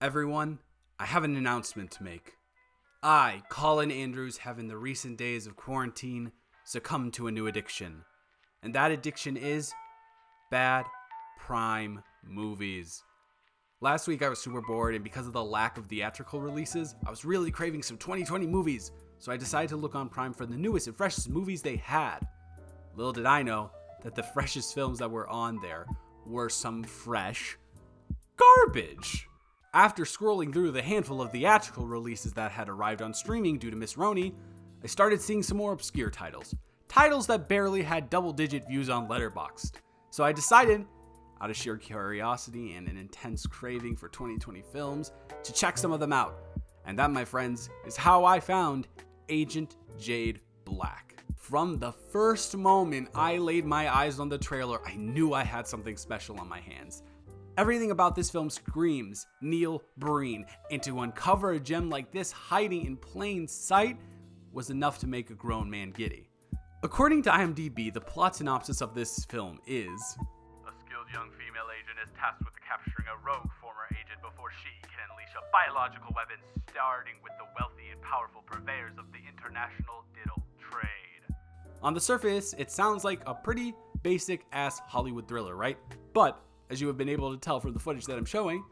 Everyone, I have an announcement to make. I, Colin Andrews, have in the recent days of quarantine succumbed to a new addiction. And that addiction is bad prime movies. Last week I was super bored, and because of the lack of theatrical releases, I was really craving some 2020 movies, so I decided to look on Prime for the newest and freshest movies they had. Little did I know that the freshest films that were on there were some fresh garbage. After scrolling through the handful of theatrical releases that had arrived on streaming due to Miss Roni, I started seeing some more obscure titles. Titles that barely had double-digit views on Letterboxd. So I decided, out of sheer curiosity and an intense craving for 2020 films, to check some of them out. And that, my friends, is how I found Agent Jade Black. From the first moment I laid my eyes on the trailer, I knew I had something special on my hands. Everything about this film screams Neil Breen, and to uncover a gem like this hiding in plain sight was enough to make a grown man giddy. According to IMDb, the plot synopsis of this film is: a skilled young female agent is tasked with capturing a rogue former agent before she can unleash a biological weapon, starting with the wealthy and powerful purveyors of the international diddle trade. On the surface, it sounds like a pretty basic-ass Hollywood thriller, right? But as you have been able to tell from the footage that I'm showing,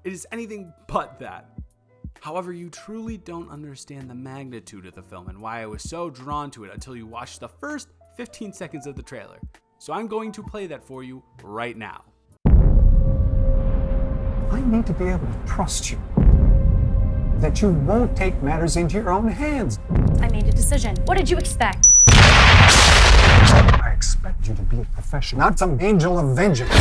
it is anything but that. However, you truly don't understand the magnitude of the film and why I was so drawn to it until you watch the first 15 seconds of the trailer. So I'm going to play that for you right now. I need to be able to trust you. That you won't take matters into your own hands. I made a decision. What did you expect? I expect you to be a professional, not some angel of vengeance.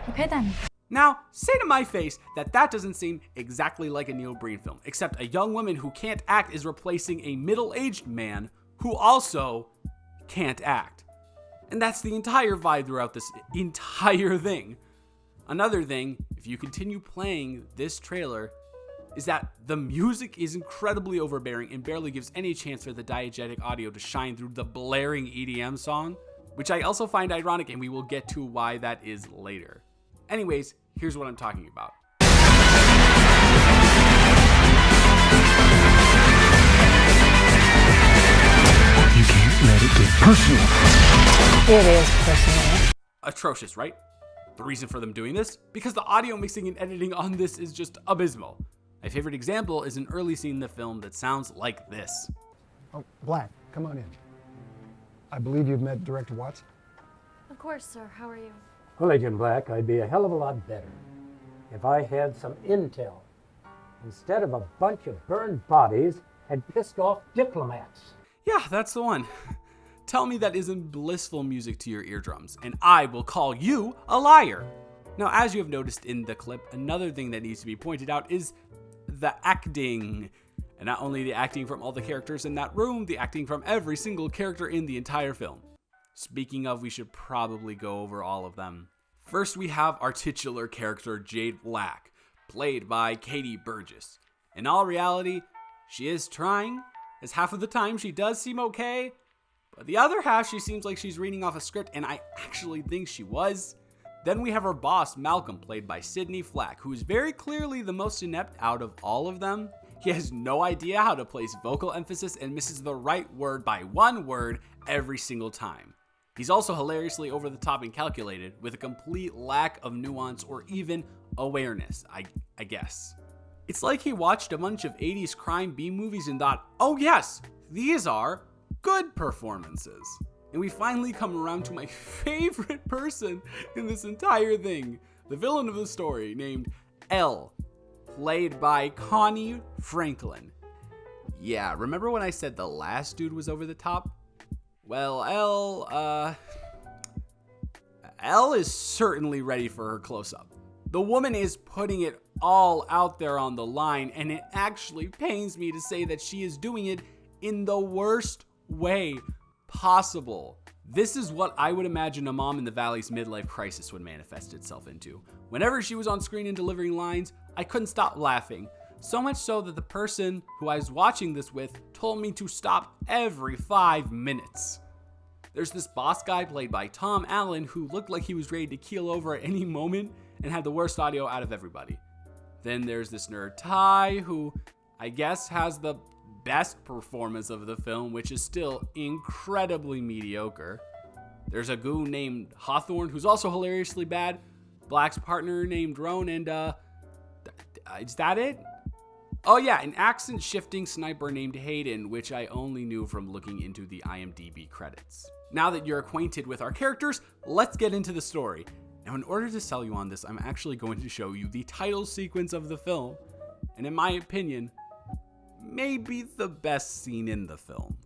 Okay then. Now, say to my face that doesn't seem exactly like a Neil Breen film, except a young woman who can't act is replacing a middle-aged man who also can't act. And that's the entire vibe throughout this entire thing. Another thing, if you continue playing this trailer, is that the music is incredibly overbearing and barely gives any chance for the diegetic audio to shine through the blaring EDM song, which I also find ironic, and we will get to why that is later. Anyways, here's what I'm talking about. You can't let it get personal. It is personal. Atrocious, right? The reason for them doing this? Because the audio mixing and editing on this is just abysmal. My favorite example is an early scene in the film that sounds like this. Oh, Black, come on in. I believe you've met Director Watts. Of course, sir. How are you? Well, Agent Black, I'd be a hell of a lot better if I had some intel instead of a bunch of burned bodies and pissed off diplomats. Yeah, that's the one. Tell me that isn't blissful music to your eardrums, and I will call you a liar. Now, as you have noticed in the clip, another thing that needs to be pointed out is the acting. And not only the acting from all the characters in that room, the acting from every single character in the entire film. Speaking of, we should probably go over all of them. First, we have our titular character, Jade Black, played by Katie Burgess. In all reality, she is trying, as half of the time she does seem okay, but the other half she seems like she's reading off a script, and I actually think she was. Then we have our boss, Malcolm, played by Sidney Flack, who is very clearly the most inept out of all of them. He has no idea how to place vocal emphasis and misses the right word by one word every single time. He's also hilariously over the top and calculated, with a complete lack of nuance or even awareness, I guess. It's like he watched a bunch of 80s crime B movies and thought, oh yes, these are good performances. And we finally come around to my favorite person in this entire thing, the villain of the story, named Elle, played by Connie Franklin. Yeah, remember when I said the last dude was over the top? Well, Elle is certainly ready for her close-up. The woman is putting it all out there on the line, and it actually pains me to say that she is doing it in the worst way possible. This is what I would imagine a mom in the Valley's midlife crisis would manifest itself into. Whenever she was on screen and delivering lines, I couldn't stop laughing. So much so that the person who I was watching this with told me to stop every 5 minutes. There's this boss guy played by Tom Allen who looked like he was ready to keel over at any moment and had the worst audio out of everybody. Then there's this nerd Ty, who I guess has the best performance of the film, which is still incredibly mediocre. There's a goon named Hawthorne, who's also hilariously bad. Black's partner named Roan, and is that it? Oh yeah, an accent-shifting sniper named Hayden, which I only knew from looking into the IMDb credits. Now that you're acquainted with our characters, let's get into the story. Now, in order to sell you on this, I'm actually going to show you the title sequence of the film, and in my opinion, maybe the best scene in the film.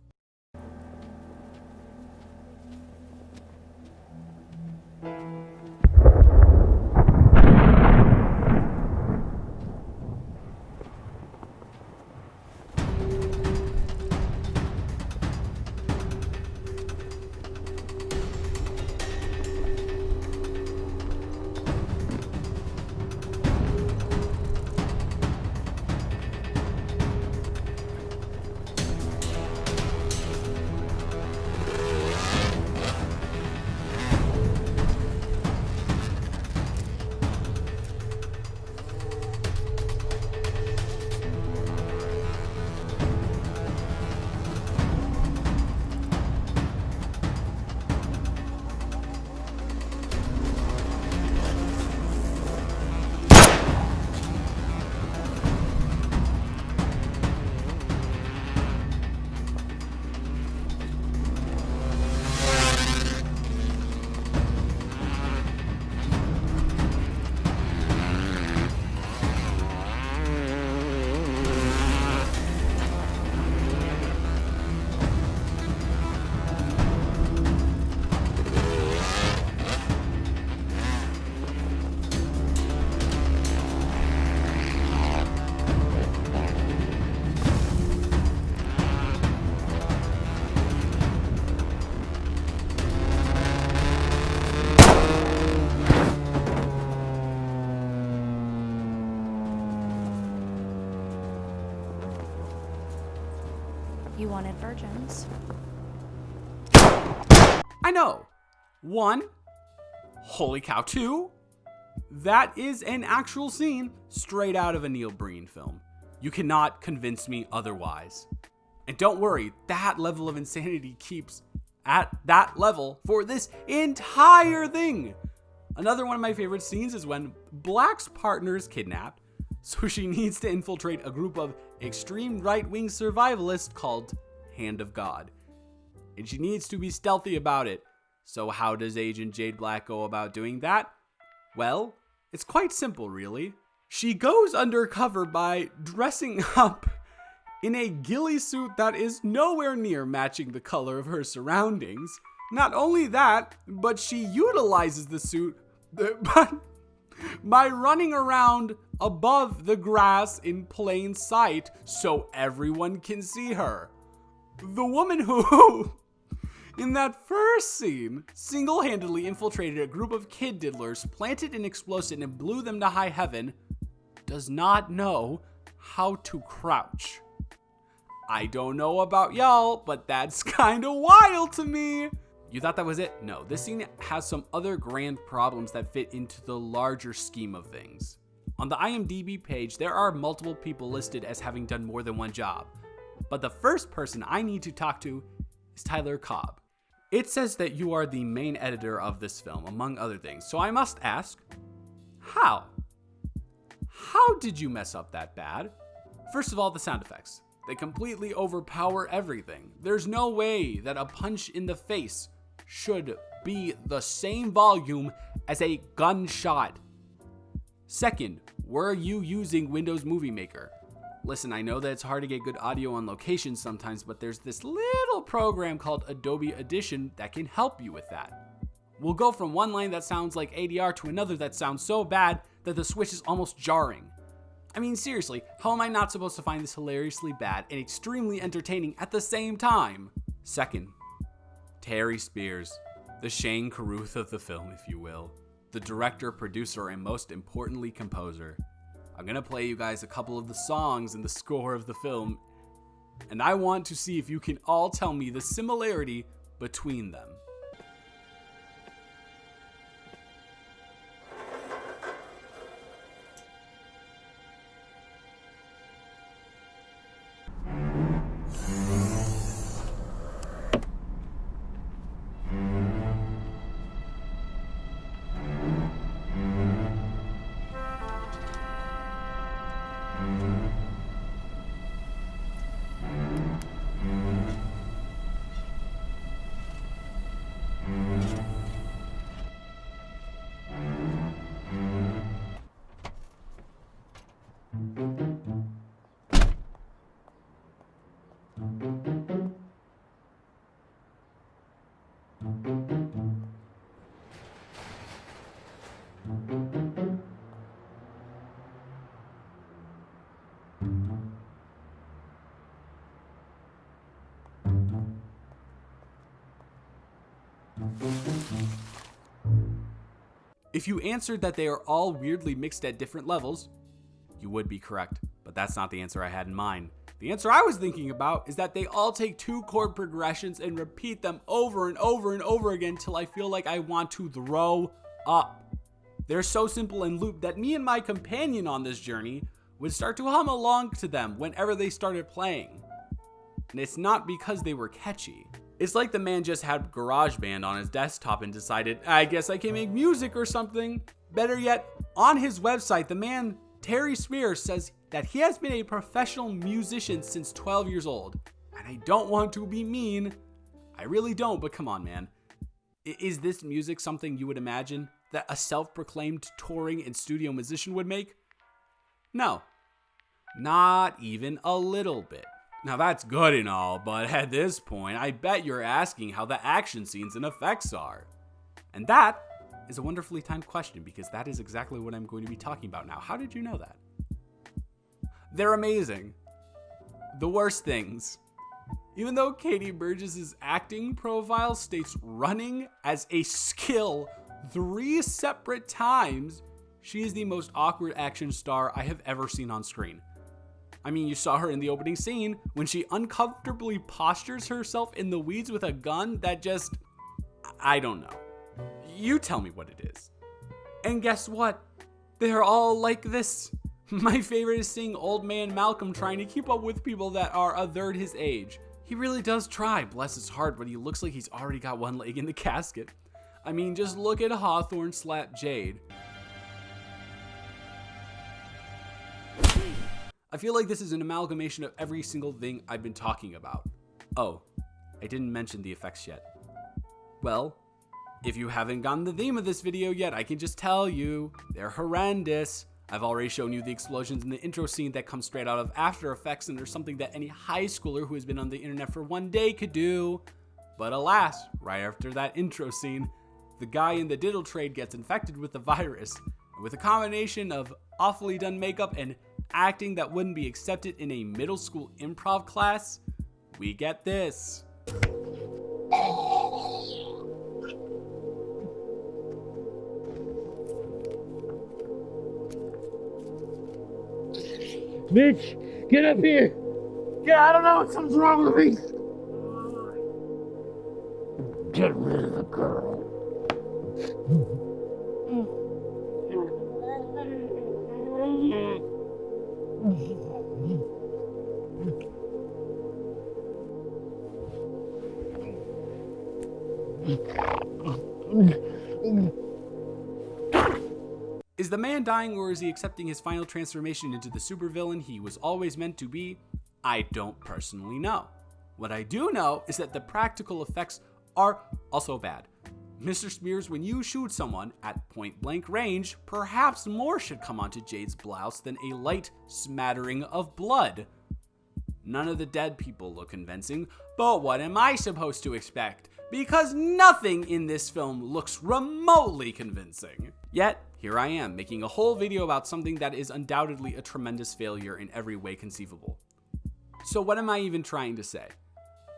You wanted virgins. I know. 1, holy cow. 2, that is an actual scene straight out of a Neil Breen film. You cannot convince me otherwise. And don't worry, that level of insanity keeps at that level for this entire thing. Another one of my favorite scenes is when Black's partner is kidnapped, so she needs to infiltrate a group of extreme right-wing survivalists called Hand of God. And she needs to be stealthy about it. So how does Agent Jade Black go about doing that? Well, it's quite simple, really. She goes undercover by dressing up in a ghillie suit that is nowhere near matching the color of her surroundings. Not only that, but she utilizes the suit by running around above the grass in plain sight so everyone can see her. The woman who, in that first scene, single-handedly infiltrated a group of kid diddlers, planted an explosive and blew them to high heaven, does not know how to crouch. I don't know about y'all, but that's kind of wild to me. You thought that was it? No, this scene has some other grand problems that fit into the larger scheme of things. On the IMDb page, there are multiple people listed as having done more than one job, but the first person I need to talk to is Tyler Cobb. It says that you are the main editor of this film, among other things, so I must ask, how? How did you mess up that bad? First of all, the sound effects. They completely overpower everything. There's no way that a punch in the face should be the same volume as a gunshot. Second, were you using Windows Movie Maker? Listen, I know that it's hard to get good audio on location sometimes, but there's this little program called Adobe Audition that can help you with that. We'll go from one line that sounds like ADR to another that sounds so bad that the switch is almost jarring. I mean, seriously, how am I not supposed to find this hilariously bad and extremely entertaining at the same time? Second, Terry Spears, the Shane Carruth of the film, if you will. The director, producer, and most importantly, composer. I'm gonna play you guys a couple of the songs in the score of the film, and I want to see if you can all tell me the similarity between them. If you answered that they are all weirdly mixed at different levels, you would be correct, but that's not the answer I had in mind. The answer I was thinking about is that they all take 2 chord progressions and repeat them over and over and over again till I feel like I want to throw up. They're so simple and looped that me and my companion on this journey would start to hum along to them whenever they started playing. And it's not because they were catchy. It's like the man just had GarageBand on his desktop and decided, I guess I can make music or something. Better yet, on his website, the man, Terry Spears, says that he has been a professional musician since 12 years old. And I don't want to be mean. I really don't, but come on, man. Is this music something you would imagine that a self-proclaimed touring and studio musician would make? No. Not even a little bit. Now that's good and all, but at this point, I bet you're asking how the action scenes and effects are. And that is a wonderfully timed question because that is exactly what I'm going to be talking about now. How did you know that? They're amazing. The worst things. Even though Katie Burgess' acting profile states running as a skill 3 separate times, she is the most awkward action star I have ever seen on screen. I mean, you saw her in the opening scene when she uncomfortably postures herself in the weeds with a gun that just, I don't know. You tell me what it is. And guess what? They're all like this. My favorite is seeing old man Malcolm trying to keep up with people that are a third his age. He really does try, bless his heart, but he looks like he's already got one leg in the casket. I mean, just look at Hawthorne slap Jade. I feel like this is an amalgamation of every single thing I've been talking about. Oh, I didn't mention the effects yet. Well, if you haven't gotten the theme of this video yet, I can just tell you, they're horrendous. I've already shown you the explosions in the intro scene that come straight out of After Effects, and there's something that any high schooler who has been on the internet for one day could do. But alas, right after that intro scene, the guy in the diddle trade gets infected with the virus. And with a combination of awfully done makeup and acting that wouldn't be accepted in a middle school improv class, we get this. Mitch, get up here! Yeah, I don't know, something's wrong with me! Get rid of the girl. Is the man dying, or is he accepting his final transformation into the supervillain he was always meant to be? I don't personally know. What I do know is that the practical effects are also bad. Mr. Spears, when you shoot someone at point blank range, perhaps more should come onto Jade's blouse than a light smattering of blood. None of the dead people look convincing, but what am I supposed to expect? Because nothing in this film looks remotely convincing. Yet, here I am, making a whole video about something that is undoubtedly a tremendous failure in every way conceivable. So what am I even trying to say?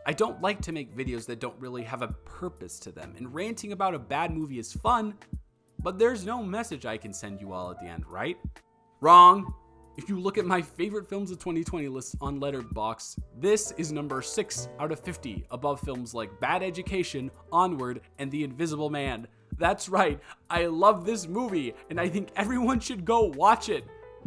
I don't like to make videos that don't really have a purpose to them, and ranting about a bad movie is fun, but there's no message I can send you all at the end, right? Wrong. If you look at my favorite films of 2020 list on Letterboxd, this is number 6 out of 50, above films like Bad Education, Onward, and The Invisible Man. That's right, I love this movie, and I think everyone should go watch it.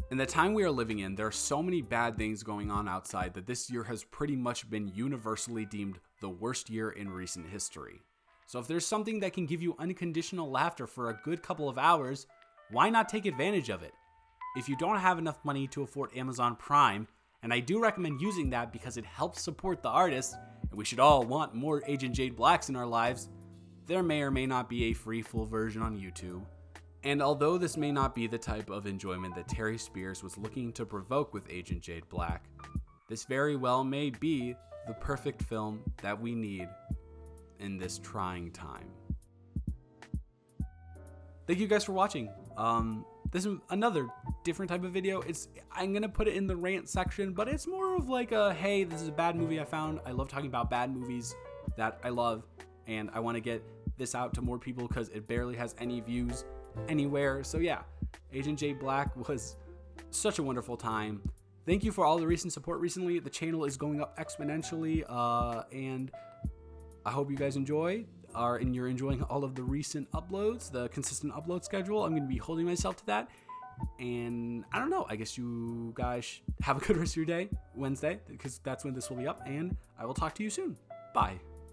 In the time we are living in, there are so many bad things going on outside that this year has pretty much been universally deemed the worst year in recent history. So if there's something that can give you unconditional laughter for a good couple of hours, why not take advantage of it? If you don't have enough money to afford Amazon Prime, and I do recommend using that because it helps support the artist, and we should all want more Agent Jade Blacks in our lives, there may or may not be a free full version on YouTube. And although this may not be the type of enjoyment that Terry Spears was looking to provoke with Agent Jade Black, this very well may be the perfect film that we need. in this trying time. Thank you guys for watching. This is another different type of video. I'm gonna put it in the rant section, but it's more of like a, hey, this is a bad movie I found. I love talking about bad movies that I love, and I want to get this out to more people because it barely has any views anywhere. So yeah, Agent Jade Black was such a wonderful time. Thank you for all the recent support recently. The channel is going up exponentially, and I hope you guys you're enjoying all of the recent uploads, the consistent upload schedule. I'm going to be holding myself to that. And I don't know, I guess you guys have a good rest of your day, Wednesday, because that's when this will be up, and I will talk to you soon. Bye.